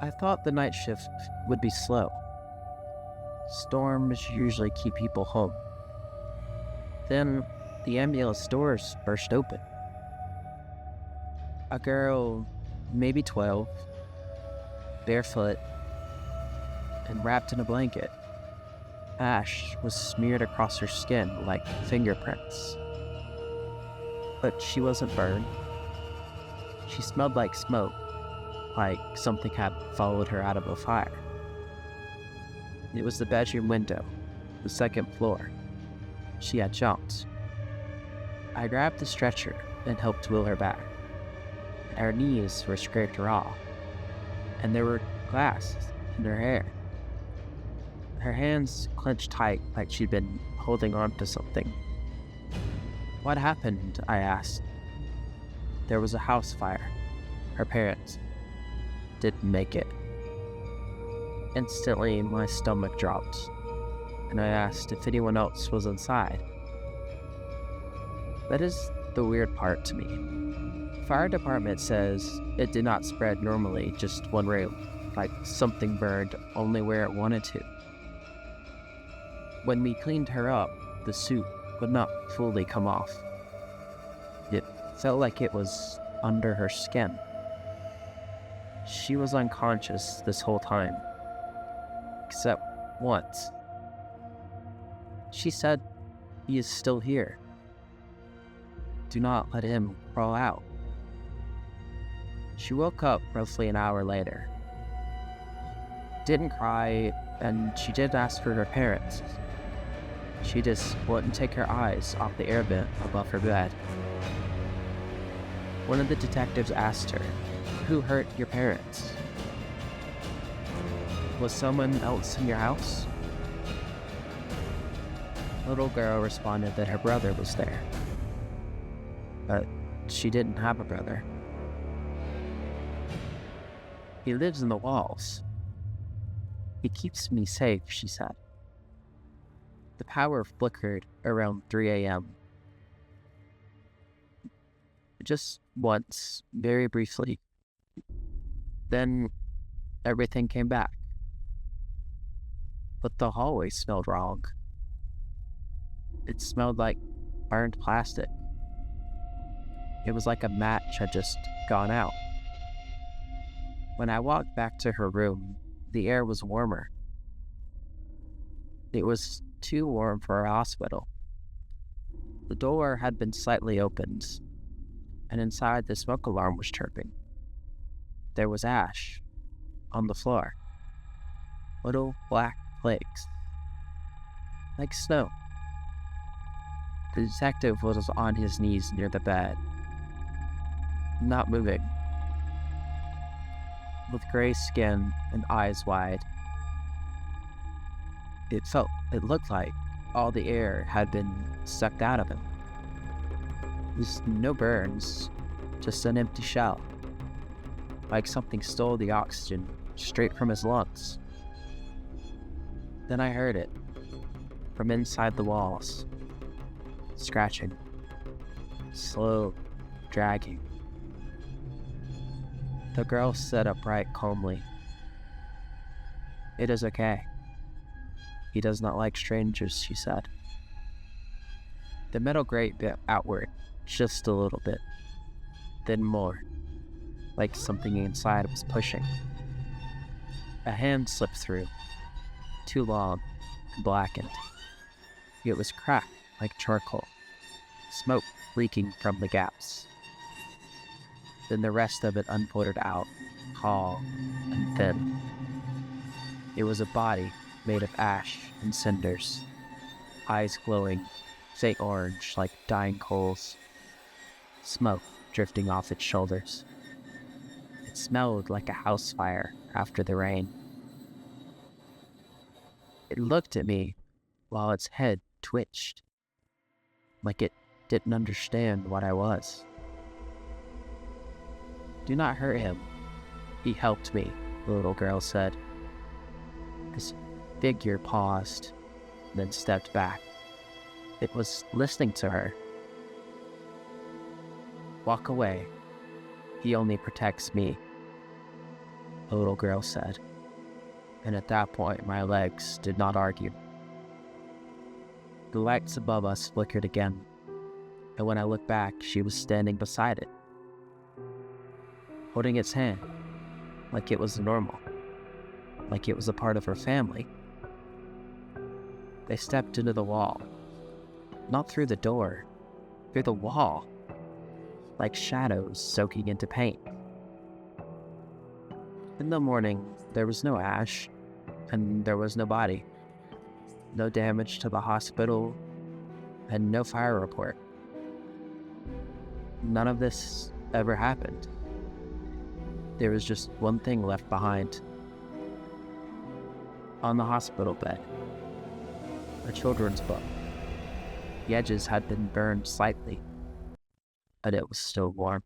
I thought the night shift would be slow. Storms usually keep people home. Then the ambulance doors burst open. A girl, maybe 12, barefoot, and wrapped in a blanket. Ash was smeared across her skin like fingerprints. But she wasn't burned. She smelled like smoke, like something had followed her out of a fire. It was the bedroom window, the second floor. She had jumped. I grabbed the stretcher and helped wheel her back. Her knees were scraped raw, and there were glass in her hair. Her hands clenched tight like she'd been holding on to something. What happened? I asked. There was a house fire. Her parents didn't make it. Instantly, my stomach dropped, and I asked if anyone else was inside. That is the weird part to me. Fire department says it did not spread normally, just one room, like something burned only where it wanted to. When we cleaned her up, the suit would not fully come off. It felt like it was under her skin. She was unconscious this whole time, except once. She said, "He is still here. Do not let him crawl out." She woke up roughly an hour later. Didn't cry, and she did ask for her parents. She just wouldn't take her eyes off the air vent above her bed. One of the detectives asked her, "Who hurt your parents? Was someone else in your house?" Little girl responded that her brother was there, but she didn't have a brother. "He lives in the walls. He keeps me safe," she said. The power flickered around 3 a.m. Just once, very briefly. Then everything came back. But the hallway smelled wrong. It smelled like burned plastic. It was like a match had just gone out. When I walked back to her room, the air was warmer. It was too warm for a hospital. The door had been slightly opened, and inside the smoke alarm was chirping. There was ash on the floor. Little black flakes, like snow. The detective was on his knees near the bed, not moving, with gray skin and eyes wide. It looked like all the air had been sucked out of him. There's no burns, just an empty shell, like something stole the oxygen straight from his lungs. Then I heard it, from inside the walls, scratching, slow, dragging. The girl sat upright calmly. "It is okay. He does not like strangers," she said. The metal grate bit outward, just a little bit, then more, like something inside was pushing. A hand slipped through, too long and blackened. It was cracked like charcoal, smoke leaking from the gaps. Then the rest of it unfolded out, tall and thin. It was a body made of ash and cinders, eyes glowing, faint orange like dying coals, smoke drifting off its shoulders. It smelled like a house fire after the rain. It looked at me while its head twitched, like it didn't understand what I was. "Do not hurt him. He helped me," the little girl said. His figure paused, then stepped back. It was listening to her. "Walk away. He only protects me." the little girl said. And at that point, my legs did not argue. The lights above us flickered again, and when I looked back, she was standing beside it, holding its hand, like it was normal, like it was a part of her family. They stepped into the wall, not through the door, through the wall, like shadows soaking into paint. In the morning, there was no ash, and there was no body, no damage to the hospital, and no fire report. None of this ever happened. There was just one thing left behind. On the hospital bed, a children's book. The edges had been burned slightly, but it was still warm.